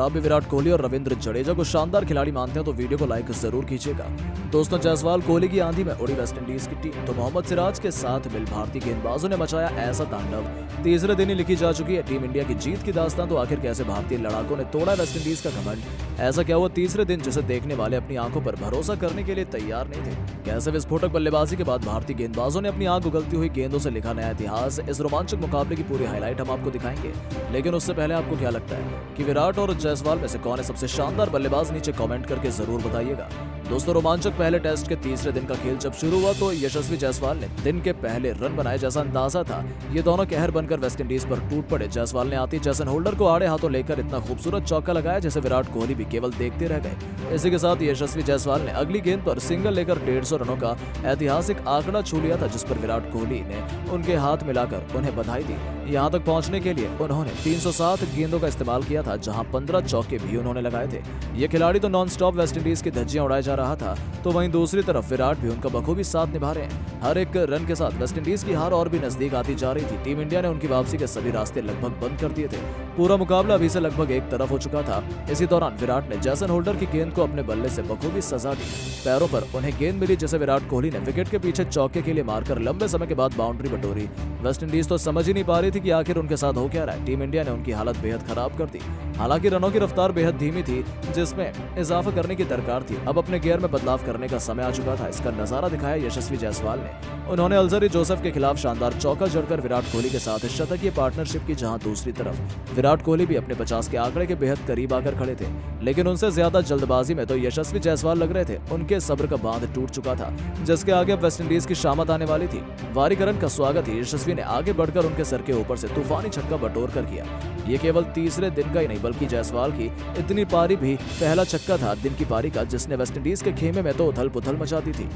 आप भी विराट कोहली और रविंद्र जडेजा को शानदार खिलाड़ी मानते हैं तो वीडियो को लाइक जरूर कीजिएगा। दोस्तों, जायसवाल कोहली की आंधी में उड़ी वेस्टइंडीज की टीम तो मोहम्मद सिराज के साथ मिल भारतीय गेंदबाजों ने मचाया ऐसा तांडव। तीसरे दिन ही लिखी जा चुकी है टीम इंडिया की जीत की दास्तान। तो आखिर कैसे भारतीय लड़ाकों ने तोड़ा वेस्टइंडीज का घमंड? ऐसा क्या हुआ तीसरे दिन जिसे देखने वाले अपनी आंखों पर भरोसा करने के लिए तैयार नहीं थे? कैसे विस्फोटक बल्लेबाजी के बाद भारतीय गेंदबाजों ने अपनी आंख उगलती हुई गेंदों से लिखा नया इतिहास? इस रोमांचक मुकाबले की पूरी हाईलाइट हम आपको दिखाएंगे, लेकिन उससे पहले आपको क्या लगता है कि विराट और जायसवाल में से कौन है सबसे शानदार बल्लेबाज? नीचे कमेंट करके जरूर बताइएगा। दोस्तों, रोमांचक पहले टेस्ट के तीसरे दिन का खेल जब शुरू हुआ तो यशस्वी जायसवाल ने दिन के पहले रन बनाए जैसा अंदाजा था। ये दोनों कहर बनकर वेस्टइंडीज पर टूट पड़े। जायसवाल ने आती जैसन होल्डर को आड़े हाथों लेकर इतना खूबसूरत चौका लगाया जैसे विराट कोहली भी केवल देखते रह गए। इसी के साथ यशस्वी जायसवाल ने अगली गेंद पर सिंगल लेकर 150 रनों का ऐतिहासिक आंकड़ा छू लिया था, जिस पर विराट कोहली ने उनके हाथ मिलाकर उन्हें बधाई दी। यहाँ तक पहुंचने के लिए उन्होंने 307 गेंदों का इस्तेमाल किया था, जहां 15 चौके भी उन्होंने लगाए थे। ये खिलाड़ी तो नॉनस्टॉप वेस्टइंडीज की धज्जियां उड़ाया जा रहा था, तो वहीं दूसरी तरफ विराट भी उनका बखूबी साथ निभा रहे हैं। हर एक रन के साथ वेस्टइंडीज की हार और भी नजदीक आती जा रही थी। टीम इंडिया ने उनकी वापसी के सभी रास्ते लगभग बंद कर दिए थे। पूरा मुकाबला अभी से लगभग एक तरफ हो चुका था। इसी दौरान विराट ने जैसन होल्डर की गेंद को अपने बल्ले से बखूबी सजा दी। पैरों पर उन्हें गेंद मिली जिसे विराट कोहली ने विकेट के पीछे चौके के लिए मारकर लंबे समय के बाद बाउंड्री बटोरी। वेस्टइंडीज तो समझ ही नहीं पा रही थी कि आखिर उनके साथ हो क्या रहा है। टीम इंडिया ने उनकी हालत बेहद खराब कर दी। हालांकि रनों की रफ्तार बेहद धीमी थी, जिसमें इजाफा करने की दरकार थी। अब अपने गियर में बदलाव करने का समय आ चुका था। इसका नजारा दिखाया यशस्वी जायसवाल ने। उन्होंने अल्जरी जोसेफ के खिलाफ शानदार चौका जड़कर विराट कोहली के साथ शतकीय पार्टनरशिप की, जहां दूसरी तरफ विराट कोहली भी अपने 50 के आंकड़े के बेहद करीब आकर खड़े थे। लेकिन उनसे ज्यादा जल्दबाजी में तो यशस्वी जायसवाल लग रहे थे। उनके सब्र का बांध टूट चुका था, जिसके आगे अब वेस्टइंडीज की शामत आने वाली थी। वारीकरण का स्वागत ही यशस्वी ने आगे बढ़कर उनके सर के ऊपर से तूफानी छक्का बटोर कर किया। ये केवल तीसरे दिन का ही नहीं बल्कि जायसवाल की इतनी पारी भी पहला छक्का था दिन की पारी का, जिसने वेस्टइंडीज के खेमे में तो उथल पुथल मचा दी थी।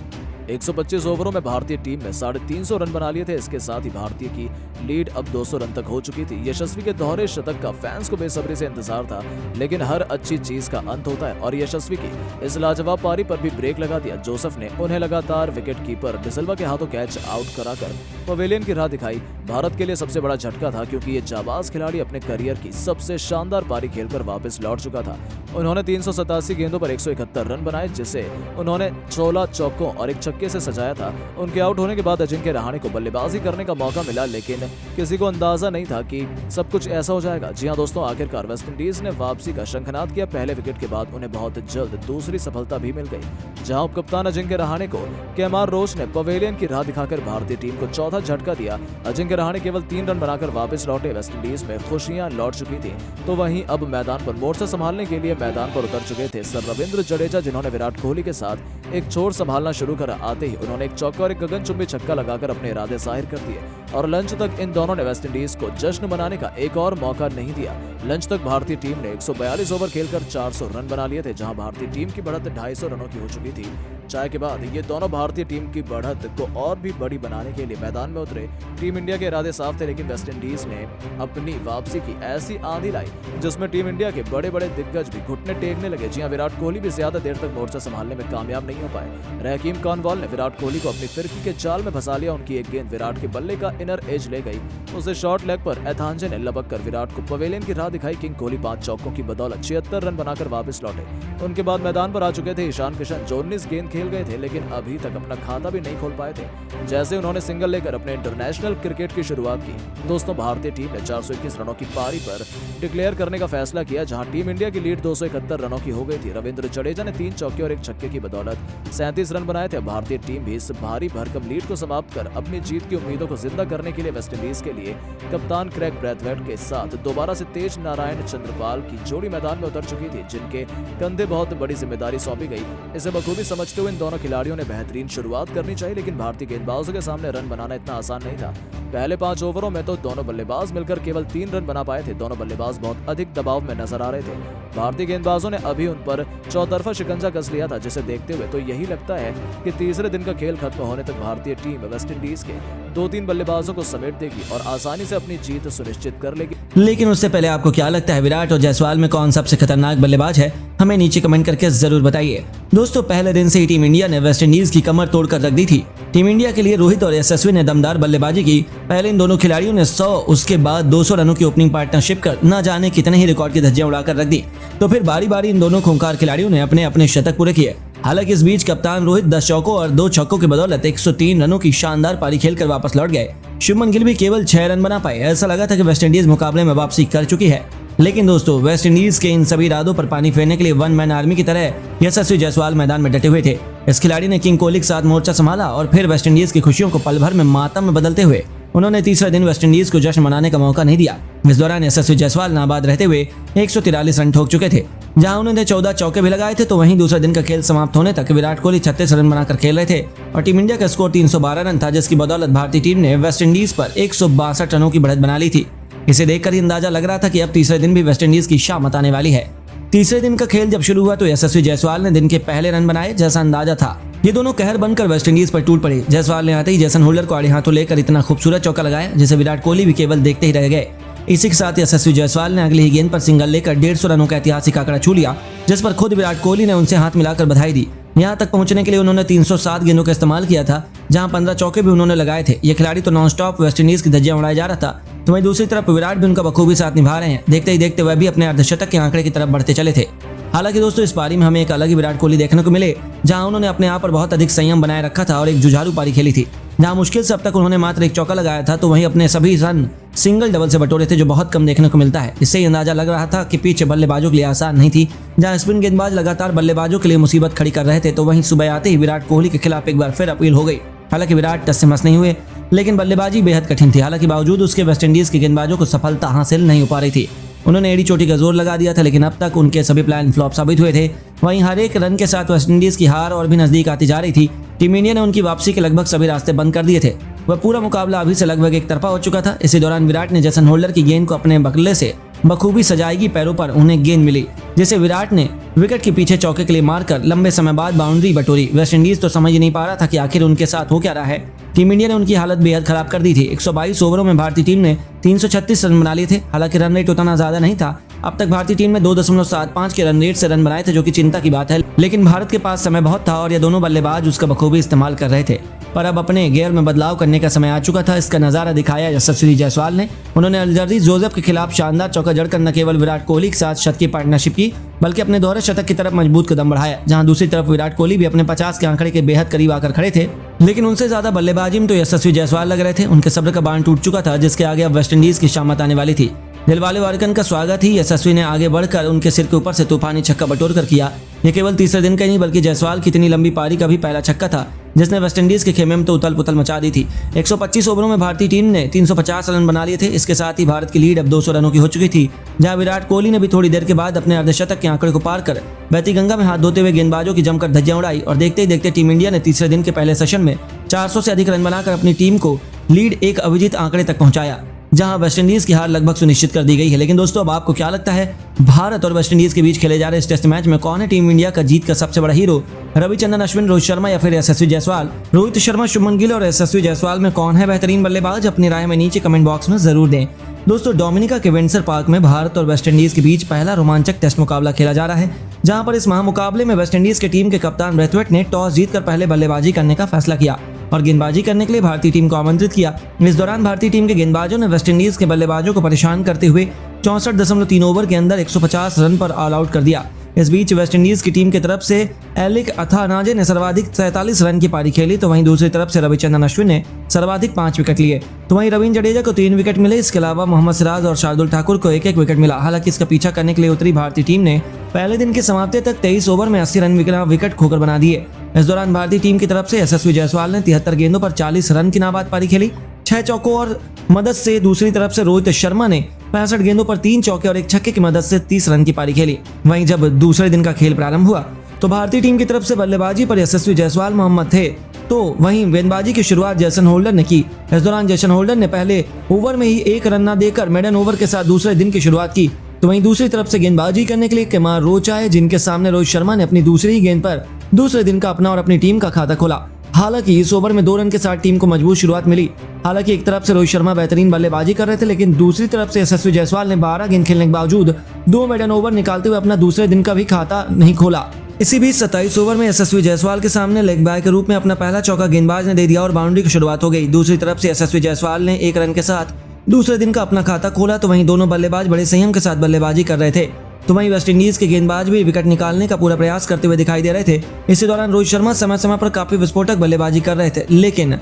125 ओवरों में भारतीय टीम ने 350 रन बना लिए थे। इसके साथ ही भारतीय की लीड अब 200 रन तक हो चुकी थी। यशस्वी के दोहरे शतक का फैंस को बेसब्री से इंतजार था, लेकिन हर अच्छी चीज का अंत होता है और यशस्वी की इस लाजवाब पारी पर भी ब्रेक लगा दिया। जोसेफ ने उन्हें लगातार विकेट कीपर डिसिल्वा के हाथों कैच आउट कराकर पवेलियन की राह दिखाई। भारत के लिए सबसे बड़ा झटका था, क्योंकि ये जाबाज खिलाड़ी अपने करियर की सबसे शानदार पारी खेलकर वापस लौट चुका था। उन्होंने 387 गेंदों पर 171 रन बनाए, जिसे उन्होंने 16 चौकों और एक छक्के से सजाया था। उनके आउट होने के बाद अजिंक्य रहाणे को बल्लेबाजी करने का मौका मिला, लेकिन किसी को अंदाजा नहीं था कि सब कुछ ऐसा हो जाएगा। जी हां दोस्तों, आखिरकार वेस्टइंडीज ने वापसी का शंखनाद किया। पहले विकेट के बाद उन्हें बहुत जल्द दूसरी सफलता भी मिल गई, जहां उपकप्तान अजिंक्य रहाणे को केमार रोच ने पवेलियन की राह दिखाकर भारतीय टीम को चौथा झटका दिया। अजिंक्य रहाणे केवल 3 रन बनाकर वापस लौटे। वेस्टइंडीज में खुशियां लौट चुकी थी, तो वहीं अब मैदान पर मोर्चा संभालने के लिए मैदान पर उतर चुके थे सर रविंद्र जडेजा, जिन्होंने विराट कोहली के साथ एक छोर संभालना शुरू करा। आते ही उन्होंने एक चौका और एक गगनचुंबी छक्का लगाकर अपने इरादे जाहिर कर दिए और लंच तक इन दोनों ने वेस्टइंडीज को जश्न मनाने का एक और मौका नहीं दिया। लंच तक भारतीय टीम ने 142 ओवर खेलकर 400 रन बना लिए थे, जहां भारतीय टीम की बढ़त 250 रनों की हो चुकी थी। चाय के बाद ये दोनों भारतीय टीम की बढ़त को और भी बड़ी बनाने के लिए मैदान में उतरे। टीम इंडिया के इरादे साफ थे, लेकिन वेस्टइंडीज ने अपनी वापसी की ऐसी आंधी लाई जिसमें टीम इंडिया के बड़े बड़े दिग्गज भी घुटने टेकने लगे। जी हां, विराट कोहली भी ज्यादा देर तक मोर्चा संभालने में कामयाब नहीं हो पाए। रहीम कॉर्नवॉल ने विराट कोहली को अपनी फिरकी के जाल में फंसा लिया। उनकी एक गेंद विराट के बल्ले का इनर एज ले गई। उसे शॉर्ट लेग पर एथांजे ने लपक कर विराट को पवेलियन की राह दिखाई। किंग कोहली 5 चौकों की बदौलत 76 रन बनाकर वापस लौटे। उनके बाद मैदान पर आ चुके थे ईशान किशन, जो 19 गेंद खेल गए थे, लेकिन अभी तक अपना खाता भी नहीं खोल पाए थे। जैसे उन्होंने सिंगल लेकर अपने इंटरनेशनल क्रिकेट की शुरुआत की। दोस्तों, भारतीय टीम ने 421 रनों की पारी पर डिक्लेयर करने का फैसला किया, जहां टीम इंडिया की लीड 271 रनों की हो गई थी। रविंद्र जडेजा ने 3 चौके और एक छक्के की बदौलत 37 रन बनाए थे। भारतीय टीम भी इस भारी भरकम लीड को समाप्त कर अपनी जीत की उम्मीदों को जिंदा करने के लिए वेस्टइंडीज के लिए कप्तान क्रेग ब्रैथवेट के साथ दोबारा से तेज नारायण चंद्रपाल की जोड़ी मैदान में उतर चुकी थी, जिनके कंधे बहुत बड़ी जिम्मेदारी सौंपी गई। इसे बखूबी समझते हुए इन दोनों खिलाड़ियों ने बेहतरीन शुरुआत करनी चाहिए, लेकिन भारतीय गेंदबाजों के सामने रन बनाना इतना आसान नहीं था। पहले 5 ओवरों में तो दोनों बल्लेबाज मिलकर केवल 3 रन बना पाए थे। दोनों बल्लेबाज बहुत अधिक दबाव में नजर आ रहे थे। भारतीय गेंदबाजों ने अभी उन पर चौतरफा शिकंजा कस लिया था, जिसे देखते हुए तो यही लगता है कि तीसरे दिन का खेल खत्म होने तक भारतीय टीम वेस्टइंडीज के 2-3 बल्लेबाजों को समेट देगी और आसानी से अपनी जीत सुनिश्चित कर लेगी। लेकिन उससे पहले आपको क्या लगता है, विराट और जायसवाल में कौन सबसे खतरनाक बल्लेबाज है? हमें नीचे कमेंट करके जरूर बताइए। दोस्तों, पहले दिन से ही टीम इंडिया ने वेस्टइंडीज की कमर तोड़कर रख दी थी। टीम इंडिया के लिए रोहित और यशस्वी ने दमदार बल्लेबाजी की। पहले इन दोनों खिलाड़ियों ने 100, उसके बाद 200 रनों की ओपनिंग पार्टनरशिप कर न जाने कितने ही रिकॉर्ड की धज्जियां उड़ाकर रख दी। तो फिर बारी बारी इन दोनों खूंखार खिलाड़ियों ने अपने अपने शतक पूरे किए। हालांकि इस बीच कप्तान रोहित 10 चौकों और 2 छक्कों की बदौलत 103 रनों की शानदार पारी खेलकर वापस लौट गए। शुभमन गिल भी केवल 6 रन बना पाए। ऐसा लगा था कि वेस्टइंडीज मुकाबले में वापसी कर चुकी है, लेकिन दोस्तों वेस्टइंडीज के इन सभी इरादों पर पानी फेरने के लिए वन मैन आर्मी की तरह यशस्वी जायसवाल मैदान में डटे हुए थे। इस खिलाड़ी ने किंग कोहली के साथ मोर्चा संभाला और फिर वेस्टइंडीज की खुशियों को पल भर में मातम में बदलते हुए उन्होंने तीसरे दिन वेस्टइंडीज को जश्न मनाने का मौका नहीं दिया। इस दौरान यशस्वी जायसवाल नाबाद रहते हुए 143 रन ठोक चुके थे। जहां उन्होंने 14 चौके भी लगाए थे, तो वहीं दूसरे दिन का खेल समाप्त होने तक विराट कोहली 36 रन बनाकर खेल रहे थे और टीम इंडिया का स्कोर 312 रन था, जिसकी बदौलत भारतीय टीम ने वेस्टइंडीज पर 162 रनों की बढ़त बना ली थी। इसे देखकर ही अंदाजा लग रहा था कि अब तीसरे दिन भी वेस्टइंडीज की शामत आने वाली है। तीसरे दिन का खेल जब शुरू हुआ तो यशस्वी जायसवाल ने दिन के पहले रन बनाए, जैसा अंदाजा था। ये दोनों कहर बनकर वेस्टइंडीज पर टूट पड़े। जायसवाल ने आते ही जेसन होल्डर को आड़े हाथों लेकर इतना खूबसूरत चौका लगाया जिसे विराट कोहली भी केवल देखते ही रह गए। इसी के साथ यशस्वी जायसवाल ने अगली ही गेंद पर सिंगल लेकर 150 रनों का ऐतिहासिक आंकड़ा छू लिया, जिस पर खुद विराट कोहली ने उनसे हाथ मिलाकर बधाई दी। यहाँ तक पहुंचने के लिए उन्होंने 307 गेंदों का इस्तेमाल किया था, जहां 15 चौके भी उन्होंने लगाए थे। ये खिलाड़ी तो नॉनस्टॉप वेस्टइंडीज की धज्जियां उड़ाया जा रहा था, तो वहीं दूसरी तरफ विराट भी उनका बखूबी साथ निभा रहे हैं। देखते ही देखते वह भी अपने अर्धशतक के आंकड़े की तरफ बढ़ते चले थे। हालांकि दोस्तों इस पारी में हमें एक अलग ही विराट कोहली देखने को मिले, जहां उन्होंने अपने आप पर बहुत अधिक संयम बनाए रखा था और एक जुझारू पारी खेली थी। जहां मुश्किल से अब तक उन्होंने मात्र 1 चौका लगाया था, तो वहीं अपने सभी रन सिंगल डबल से बटोरे थे, जो बहुत कम देखने को मिलता है। इससे ही अंदाजा लग रहा था कि पिच बल्लेबाजों के लिए आसान नहीं थी। जहां स्पिन गेंदबाज लगातार बल्लेबाजों के लिए मुसीबत खड़ी कर रहे थे, तो वहीं सुबह आते ही विराट कोहली के खिलाफ एक बार फिर अपील हो गई। हालांकि विराट टस से मस नहीं हुए, लेकिन बल्लेबाजी बेहद कठिन थी। हालांकि बावजूद उसके वेस्टइंडीज के गेंदबाजों को सफलता हासिल नहीं हो पा रही थी। उन्होंने एड़ी चोटी का जोर लगा दिया था, लेकिन अब तक उनके सभी प्लान फ्लॉप साबित हुए थे। वहीं हर एक रन के साथ वेस्टइंडीज की हार और भी नजदीक आती जा रही थी। टीम इंडिया ने उनकी वापसी के लगभग सभी रास्ते बंद कर दिए थे। वह पूरा मुकाबला अभी से लगभग एक तरफा हो चुका था। इसी दौरान विराट ने जेसन होल्डर की गेंद को अपने बल्ले से बखूबी सजाएगी पैरों पर उन्हें गेंद मिली, जिसे विराट ने विकेट के पीछे चौके के लिए मारकर लंबे समय बाद बाउंड्री बटोरी। वेस्टइंडीज तो समझ ही नहीं पा रहा था कि आखिर उनके साथ हो क्या रहा है। टीम इंडिया ने उनकी हालत बेहद खराब कर दी थी। 122 ओवरों में भारतीय टीम ने 336 रन बना लिए थे। हालांकि रन रेट उतना ज्यादा नहीं था। अब तक भारतीय टीम ने 2.75 के रन रेट से रन बनाए थे, जो कि चिंता की बात है। लेकिन भारत के पास समय बहुत था और ये दोनों बल्लेबाज उसका बखूबी इस्तेमाल कर रहे थे। पर अब अपने गेयर में बदलाव करने का समय आ चुका था। इसका नजारा दिखाया यशस्वी जायसवाल ने। उन्होंने अल्जर्दी जोसेफ के खिलाफ शानदार चौका जड़कर न केवल विराट कोहली के साथ शत की पार्टनरशिप की, बल्कि अपने दोहरे शतक की तरफ मजबूत कदम बढ़ाया। जहां दूसरी तरफ विराट कोहली भी अपने 50 के आंकड़े के बेहद करीब आकर खड़े थे, लेकिन उनसे ज्यादा बल्लेबाजी में तो यशस्वी जायसवाल लग रहे थे। उनके सब्र का बांध टूट चुका था, जिसके आगे अब वेस्टइंडीज की शामत आने वाली थी। दिलवाले वारकन का स्वागत ही यशस्वी ने आगे बढ़कर उनके सिर के ऊपर से तूफानी छक्का बटोर कर किया। ये केवल तीसरे दिन का ही नहीं, बल्कि जायसवाल की इतनी लंबी पारी का भी पहला छक्का था, जिसने वेस्टइंडीज के खेमे में तो उथल पुथल मचा दी थी। 125 ओवरों में भारतीय टीम ने 350 रन बना लिए थे। इसके साथ ही भारत की लीड अब 200 रनों की हो चुकी थी, जहां विराट कोहली ने भी थोड़ी देर के बाद अपने अर्धशतक के आंकड़े को पार कर बहती गंगा में हाथ धोते हुए गेंदबाजों की जमकर धज्जियां उड़ाई। और देखते ही देखते टीम इंडिया ने तीसरे दिन के पहले सेशन में 400 से अधिक रन बनाकर अपनी टीम को लीड एक अविजित आंकड़े तक पहुंचाया, जहां वेस्टइंडीज की हार लगभग सुनिश्चित कर दी गई है। लेकिन दोस्तों अब आपको क्या लगता है, भारत और वेस्टइंडीज के बीच खेले जा रहे इस टेस्ट मैच में कौन है टीम इंडिया का जीत का सबसे बड़ा हीरो? रविचंद्रन अश्विन, रोहित शर्मा या फिर यशस्वी जायसवाल? रोहित शर्मा, शुभमन गिल और यशस्वी जायसवाल में कौन है बेहतरीन बल्लेबाज? अपनी राय में नीचे कमेंट बॉक्स में जरूर दें। दोस्तों डोमिनिका के विंडसर पार्क में भारत और वेस्टइंडीज के बीच पहला रोमांचक टेस्ट मुकाबला खेला जा रहा है, जहां पर इस महामुकाबले में वेस्टइंडीज के टीम के कप्तान ब्रैथवेट ने टॉस जीतकर पहले बल्लेबाजी करने का फैसला किया और गेंदबाजी करने के लिए भारतीय टीम को आमंत्रित किया। इस दौरान भारतीय टीम के गेंदबाजों ने वेस्टइंडीज के बल्लेबाजों को परेशान करते हुए 64.3 ओवर के अंदर 150 रन पर ऑल आउट कर दिया। इस बीच वेस्टइंडीज की टीम की तरफ से एलिक अथानाजे ने सर्वाधिक 47 रन की पारी खेली, तो वहीं दूसरी तरफ से रविचंद्रन अश्विन ने सर्वाधिक 5 विकेट लिए। तो वहीं रवींद्र जडेजा को 3 विकेट मिले। इसके अलावा मोहम्मद सिराज और शार्दुल ठाकुर को एक विकेट मिला। हालांकि इसका पीछा करने के लिए उतरी भारतीय टीम ने पहले दिन के समाप्ति तक 23 ओवर में 80 रन विकेट खोकर बना दिए। इस दौरान भारतीय टीम की तरफ से यशस्वी जायसवाल ने 73 गेंदों पर 40 रन की नाबाद पारी खेली। 6 चौकों और मदद से दूसरी तरफ से रोहित शर्मा ने 65 गेंदों पर 3 चौके और 1 छक्के की मदद से 30 रन की पारी खेली। वहीं जब दूसरे दिन का खेल प्रारंभ हुआ तो भारतीय टीम की तरफ से बल्लेबाजी पर यशस्वी जायसवाल मोहम्मद थे, तो वहीं गेंदबाजी की शुरुआत जेसन होल्डर ने की। इस दौरान जेसन होल्डर ने पहले ओवर में ही 1 रन न देकर मेडन ओवर के साथ दूसरे दिन की शुरुआत की। तो वहीं दूसरी तरफ से गेंदबाजी करने के लिए केमार रोच आए, जिनके सामने रोहित शर्मा ने अपनी दूसरी ही गेंद पर दूसरे दिन का अपना और अपनी टीम का खाता खोला। हालांकि इस ओवर में 2 रन के साथ टीम को मजबूत शुरुआत मिली। हालांकि एक तरफ से रोहित शर्मा बेहतरीन बल्लेबाजी कर रहे थे, लेकिन दूसरी तरफ से यशस्वी जायसवाल ने 12 गेंद खेलने के बावजूद 2 मेडन ओवर निकालते हुए अपना दूसरे दिन का भी खाता नहीं खोला। इसी बीच 27 ओवर में यशस्वी जायसवाल के सामने लेग बाय के रूप में अपना पहला चौका गेंदबाज ने दे दिया और बाउंड्री की शुरुआत हो गई। दूसरी तरफ से यशस्वी जायसवाल ने 1 रन के साथ दूसरे दिन का अपना खाता खोला, तो वहीं दोनों बल्लेबाज बड़े संयम के साथ बल्लेबाजी कर रहे थे। तो वहीं वेस्टइंडीज के गेंदबाज भी विकेट निकालने का पूरा प्रयास करते हुए दिखाई दे रहे थे। इसी दौरान रोहित शर्मा समय समय पर काफी विस्फोटक बल्लेबाजी कर रहे थे, लेकिन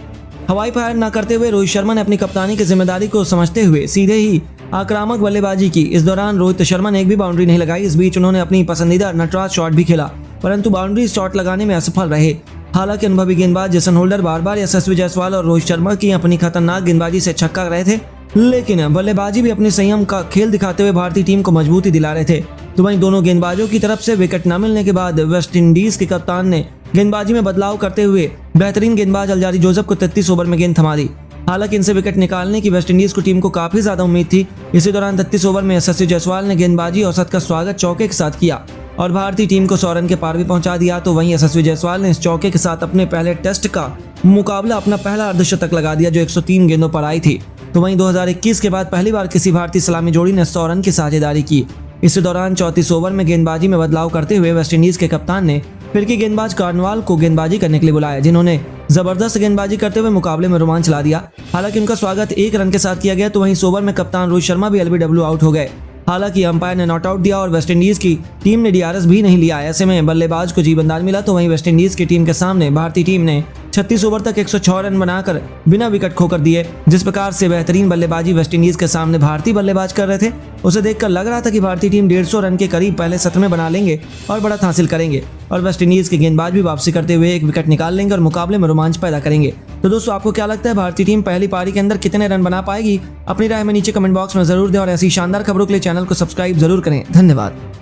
हवाई फायर न करते हुए रोहित शर्मा ने अपनी कप्तानी की जिम्मेदारी को समझते हुए सीधे ही आक्रामक बल्लेबाजी की। इस दौरान रोहित शर्मा ने एक भी बाउंड्री नहीं लगाई। इस बीच उन्होंने अपनी पसंदीदा नटराज शॉट भी खेला, परंतु बाउंड्री शॉट लगाने में असफल रहे। हालांकि अनुभवी गेंदबाज जेसन होल्डर बार बार यशस्वी जायसवाल और रोहित शर्मा की अपनी खतरनाक गेंदबाजी से छक्का रहे थे, लेकिन बल्लेबाजी भी अपने संयम का खेल दिखाते हुए भारतीय टीम को मजबूती दिला रहे थे। तो वहीं दोनों गेंदबाजों की तरफ से विकेट न मिलने के बाद वेस्टइंडीज के कप्तान ने गेंदबाजी में बदलाव करते हुए बेहतरीन गेंदबाज अलजारी जोसेफ को 33 ओवर में गेंद थमा दी। हालांकि इनसे विकेट निकालने की वेस्टइंडीज को टीम को काफी ज्यादा उम्मीद थी। इसी दौरान 33 ओवर में यशस्वी जायसवाल ने गेंदबाजी औसत का स्वागत चौके के साथ किया और भारतीय टीम को 100 रन के पार भी पहुंचा दिया। तो वहीं यशस्वी जायसवाल ने इस चौके के साथ अपने पहले टेस्ट का मुकाबला अपना पहला अर्धशतक लगा दिया, जो 103 गेंदों पर आई थी। तो वहीं 2021 के बाद पहली बार किसी भारतीय सलामी जोड़ी ने 100 रन की साझेदारी की। इस दौरान 34 ओवर में गेंदबाजी में बदलाव करते हुए वेस्टइंडीज के कप्तान ने फिरकी गेंदबाज कार्नवाल को गेंदबाजी करने के लिए बुलाया, जिन्होंने जबरदस्त गेंदबाजी करते हुए मुकाबले में रोमांच ला दिया। हालांकि उनका स्वागत 1 रन के साथ किया गया। तो वहीं इस ओवर में कप्तान रोहित शर्मा भी एलबीडब्ल्यू आउट हो गए। हालांकि अंपायर ने नॉट आउट दिया और वेस्टइंडीज की टीम ने डीआरएस भी नहीं लिया। ऐसे में बल्लेबाज को जीवनदान मिला। तो वहीं वेस्टइंडीज की टीम के सामने भारतीय टीम ने 36 ओवर तक 106 रन बनाकर बिना विकेट खोकर दिए। जिस प्रकार से बेहतरीन बल्लेबाजी वेस्टइंडीज के सामने भारतीय बल्लेबाज कर रहे थे, उसे देखकर लग रहा था कि भारतीय टीम 150 रन के करीब पहले सत्र में बना लेंगे और बढ़त हासिल करेंगे और वेस्टइंडीज के गेंदबाज भी वापसी करते हुए 1 विकेट निकाल लेंगे और मुकाबले में रोमांच पैदा करेंगे। तो दोस्तों, आपको क्या लगता है भारतीय टीम पहली पारी के अंदर कितने रन बना पाएगी? अपनी राय में नीचे कमेंट बॉक्स में जरूर दें और ऐसी शानदार खबरों के लिए चैनल को सब्सक्राइब जरूर करें। धन्यवाद।